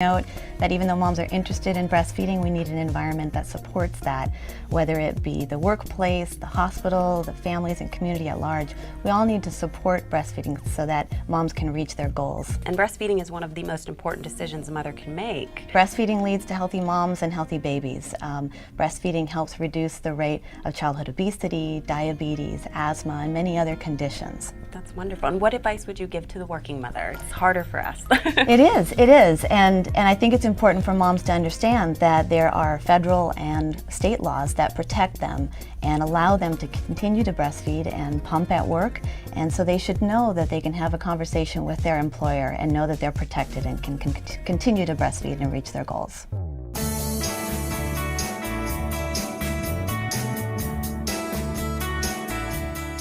Note that even though moms are interested in breastfeeding, we need an environment that supports that, whether it be the workplace, the hospital, the families and community at large. We all need to support breastfeeding so that moms can reach their goals. And breastfeeding is one of the most important decisions a mother can make. Breastfeeding leads to healthy moms and healthy babies. Breastfeeding helps reduce the rate of childhood obesity, diabetes, asthma, and many other conditions. That's wonderful. And what advice would you give to the working mother? It's harder for us. It is. And I think it's important for moms to understand that there are federal and state laws that protect them and allow them to continue to breastfeed and pump at work. And so they should know that they can have a conversation with their employer and know that they're protected and can continue to breastfeed and reach their goals.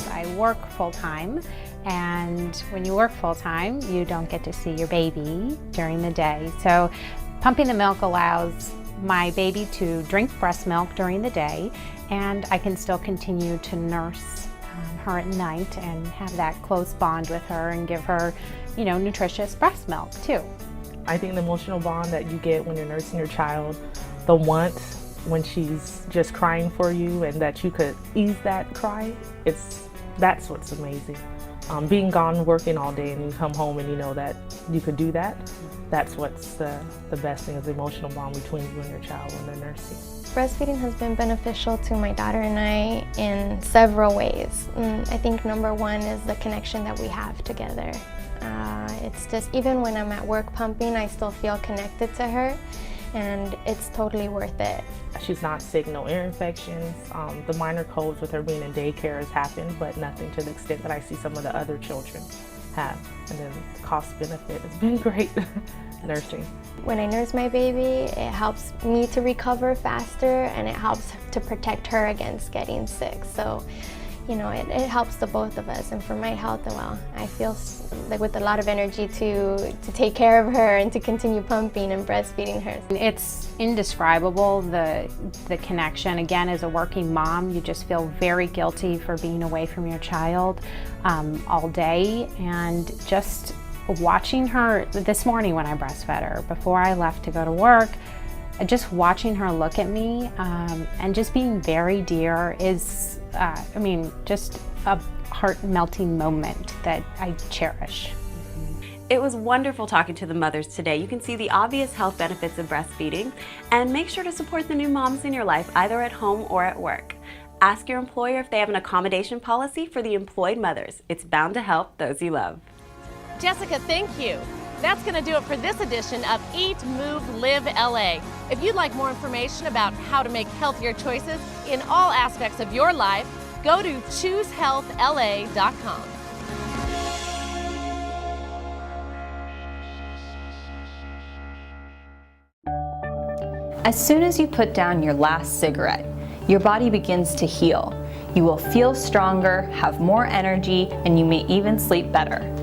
I work full-time, and when you work full-time, you don't get to see your baby during the day. So pumping the milk allows my baby to drink breast milk during the day, and I can still continue to nurse her at night and have that close bond with her and give her, nutritious breast milk too. I think the emotional bond that you get when you're nursing your child, the warmth when she's just crying for you and that you could ease that cry, that's what's amazing. Being gone working all day and you come home and you know that you could do that, that's what's the best thing, is the emotional bond between you and your child when they're nursing. Breastfeeding has been beneficial to my daughter and I in several ways. I think number one is the connection that we have together. It's just, even when I'm at work pumping, I still feel connected to her, and it's totally worth it. She's not sick, no ear infections. The minor colds with her being in daycare has happened, but nothing to the extent that I see some of the other children have. And then the cost benefit has been great nursing. When I nurse my baby, it helps me to recover faster, and it helps to protect her against getting sick. So, it helps the both of us, and for my health, well, I feel like with a lot of energy to take care of her and to continue pumping and breastfeeding her. It's indescribable, the connection. Again, as a working mom, you just feel very guilty for being away from your child all day, and just watching her this morning when I breastfed her, before I left to go to work, just watching her look at me and just being very dear is, just a heart-melting moment that I cherish. It was wonderful talking to the mothers today. You can see the obvious health benefits of breastfeeding, and make sure to support the new moms in your life, either at home or at work. Ask your employer if they have an accommodation policy for the employed mothers. It's bound to help those you love. Jessica, thank you. That's going to do it for this edition of Eat, Move, Live LA. If you'd like more information about how to make healthier choices in all aspects of your life, go to ChooseHealthLA.com. As soon as you put down your last cigarette, your body begins to heal. You will feel stronger, have more energy, and you may even sleep better.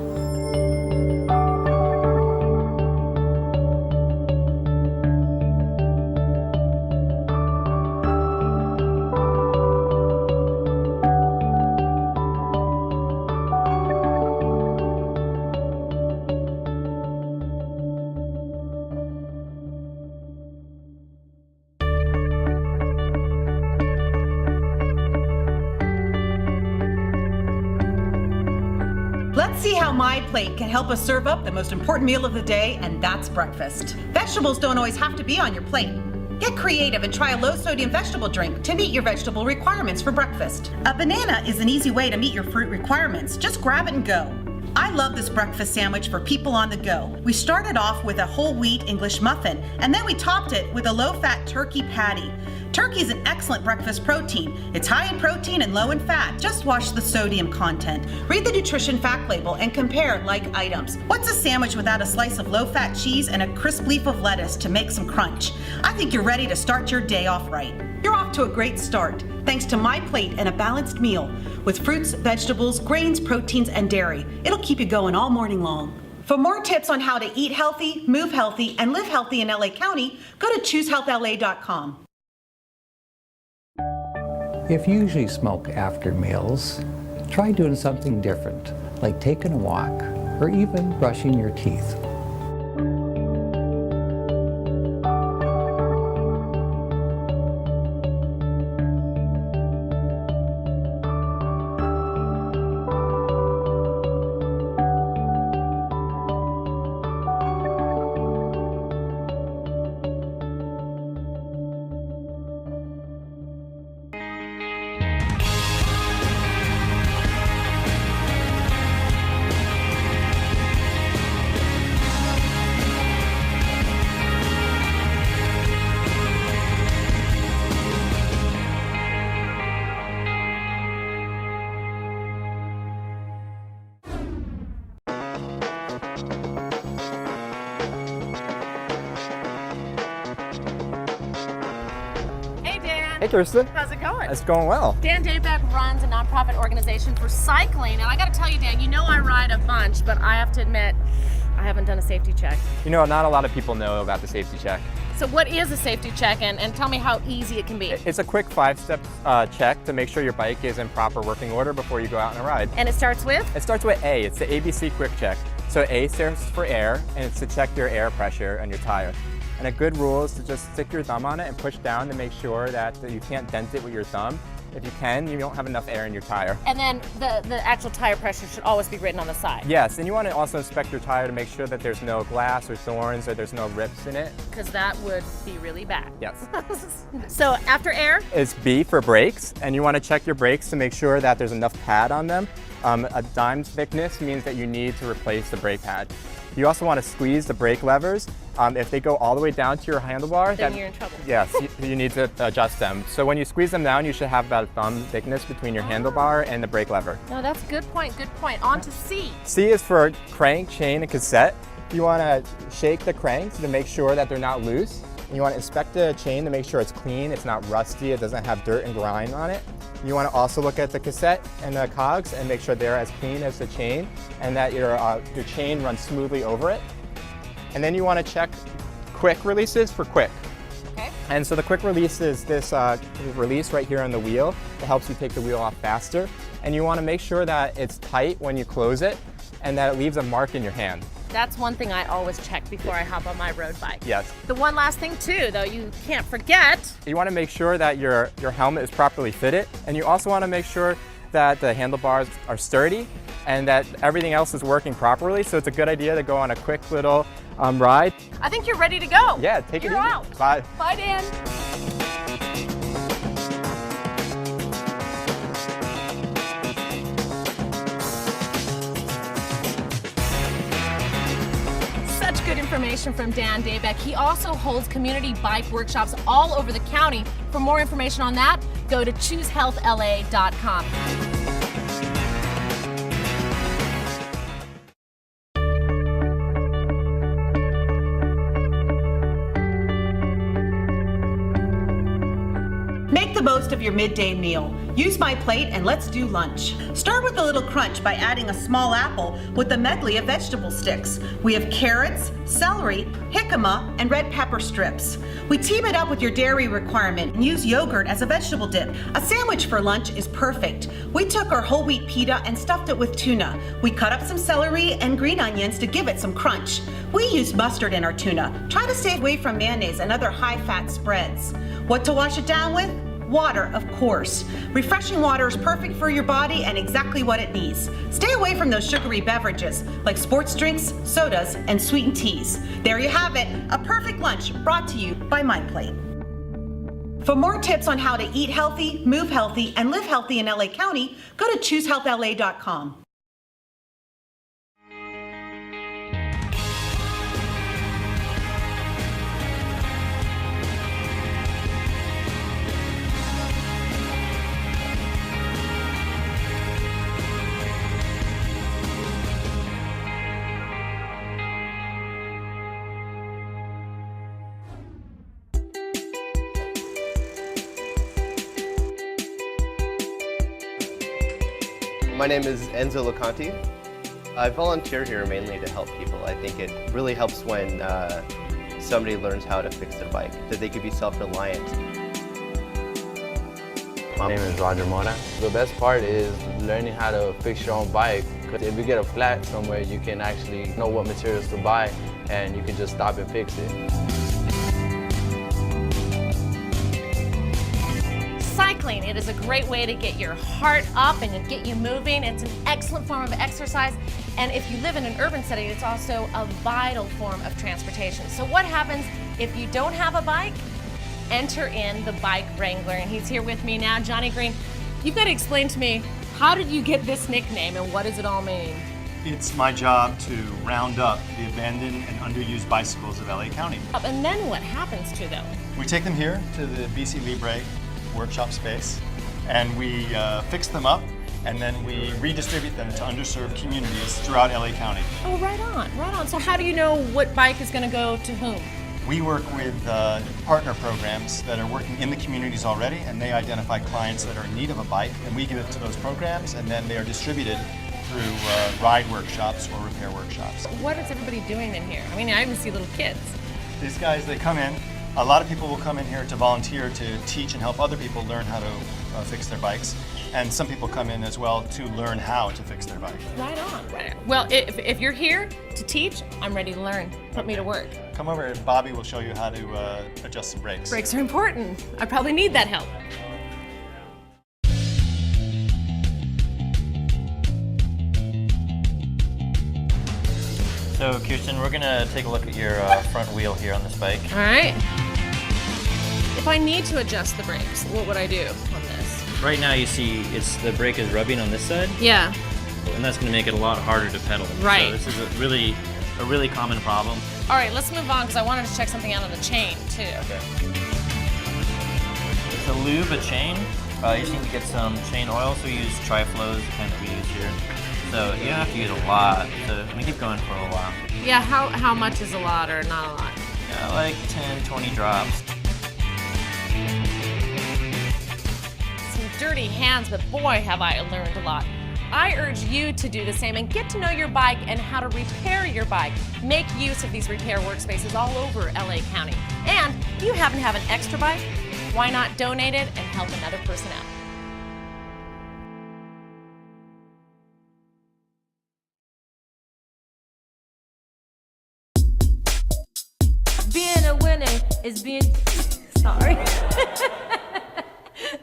Let's see how My Plate can help us serve up the most important meal of the day, and that's breakfast. Vegetables don't always have to be on your plate. Get creative and try a low-sodium vegetable drink to meet your vegetable requirements for breakfast. A banana is an easy way to meet your fruit requirements. Just grab it and go. I love this breakfast sandwich for people on the go. We started off with a whole wheat English muffin, and then we topped it with a low-fat turkey patty. Turkey is an excellent breakfast protein. It's high in protein and low in fat. Just watch the sodium content. Read the nutrition fact label and compare like items. What's a sandwich without a slice of low-fat cheese and a crisp leaf of lettuce to make some crunch? I think you're ready to start your day off right. You're off to a great start, thanks to My Plate and a balanced meal with fruits, vegetables, grains, proteins, and dairy. It'll keep you going all morning long. For more tips on how to eat healthy, move healthy, and live healthy in LA County, go to ChooseHealthLA.com. If you usually smoke after meals, try doing something different, like taking a walk or even brushing your teeth. Hey, Kirsten. How's it going? It's going well. Dan Dabeck runs a nonprofit organization for cycling, and I got to tell you, Dan, you know I ride a bunch, but I have to admit, I haven't done a safety check. You know, not a lot of people know about the safety check. So what is a safety check, and tell me how easy it can be? It's a quick 5-step check to make sure your bike is in proper working order before you go out on a ride. And it starts with? It starts with A. It's the ABC quick check. So A stands for air, and it's to check your air pressure on your tire. And a good rule is to just stick your thumb on it and push down to make sure that you can't dent it with your thumb. If you can, you don't have enough air in your tire. And then the actual tire pressure should always be written on the side. Yes, and you want to also inspect your tire to make sure that there's no glass or thorns or there's no rips in it. Because that would be really bad. Yes. So after air? Is B for brakes, and you want to check your brakes to make sure that there's enough pad on them. A dime thickness means that you need to replace the brake pad. You also want to squeeze the brake levers. If they go all the way down to your handlebar, then you're in trouble. Yes, you need to adjust them. So when you squeeze them down, you should have about a thumb thickness between your handlebar and the brake lever. No, that's a good point, good point. On to C. C is for crank, chain, and cassette. You want to shake the cranks to make sure that they're not loose. You want to inspect the chain to make sure it's clean, it's not rusty, it doesn't have dirt and grime on it. You want to also look at the cassette and the cogs and make sure they're as clean as the chain and that your chain runs smoothly over it. And then you want to check quick releases for quick. Okay. And so the quick release is this release right here on the wheel. It helps you take the wheel off faster. And you want to make sure that it's tight when you close it and that it leaves a mark in your hand. That's one thing I always check before I hop on my road bike. Yes. The one last thing too, though, you can't forget. You want to make sure that your helmet is properly fitted, and you also want to make sure that the handlebars are sturdy and that everything else is working properly. So it's a good idea to go on a quick little ride. I think you're ready to go. Yeah, take it easy. You're out. Bye. Bye, Dan. Such good information from Dan Dabeck. He also holds community bike workshops all over the county. For more information on that, go to choosehealthla.com. Make the most of your midday meal. Use my plate and let's do lunch. Start with a little crunch by adding a small apple with a medley of vegetable sticks. We have carrots, celery, jicama, and red pepper strips. We team it up with your dairy requirement and use yogurt as a vegetable dip. A sandwich for lunch is perfect. We took our whole wheat pita and stuffed it with tuna. We cut up some celery and green onions to give it some crunch. We use mustard in our tuna. Try to stay away from mayonnaise and other high-fat spreads. What to wash it down with? Water, of course. Refreshing water is perfect for your body and exactly what it needs. Stay away from those sugary beverages like sports drinks, sodas, and sweetened teas. There you have it, a perfect lunch brought to you by MyPlate. For more tips on how to eat healthy, move healthy, and live healthy in LA County, go to choosehealthla.com. My name is Enzo Locanti. I volunteer here mainly to help people. I think it really helps when somebody learns how to fix their bike, that they could be self-reliant. My name is Roger Mora. The best part is learning how to fix your own bike. Because if you get a flat somewhere, you can actually know what materials to buy and you can just stop and fix it. Cycling, it is a great way to get your heart up and to get you moving. It's an excellent form of exercise. And if you live in an urban setting, it's also a vital form of transportation. So what happens if you don't have a bike? Enter in the Bike Wrangler. And he's here with me now. Johnny Green, you've got to explain to me, how did you get this nickname and what does it all mean? It's my job to round up the abandoned and underused bicycles of LA County. And then what happens to them? We take them here to the BC Libre workshop space and we fix them up and then we redistribute them to underserved communities throughout LA County. Oh, right on, right on. So how do you know what bike is going to go to whom? We work with partner programs that are working in the communities already, and they identify clients that are in need of a bike, and we give it to those programs, and then they are distributed through ride workshops or repair workshops. What is everybody doing in here? I mean, I even see little kids. These guys, they come in. A lot of people will come in here to volunteer to teach and help other people learn how to fix their bikes. And some people come in as well to learn how to fix their bike. Right on. Well, if you're here to teach, I'm ready to learn. Put me to work. Come over and Bobby will show you how to adjust some brakes. Brakes are important. I probably need that help. So Kirsten, we're gonna take a look at your front wheel here on this bike. All right. If I need to adjust the brakes, what would I do on this? Right now you see the brake is rubbing on this side. Yeah. And that's gonna make it a lot harder to pedal. Right. So this is a really common problem. All right, let's move on because I wanted to check something out on the chain too. Okay. To lube a chain, you just need to get some chain oil. So we use Triflow, the kind that we use here. So you don't have to use a lot. So I'm gonna keep going for a while. Yeah, how much is a lot or not a lot? Yeah, like 10, 20 drops. Some dirty hands, but boy, have I learned a lot. I urge you to do the same and get to know your bike and how to repair your bike. Make use of these repair workspaces all over LA County. And if you happen to have an extra bike, why not donate it and help another person out? Being a winner is being... Sorry.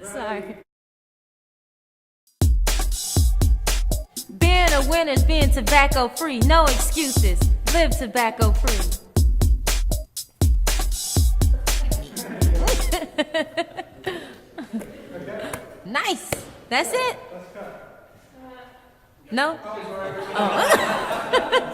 Sorry. Being a winner is being tobacco free. No excuses. Live tobacco free. Nice. That's it? No? Oh.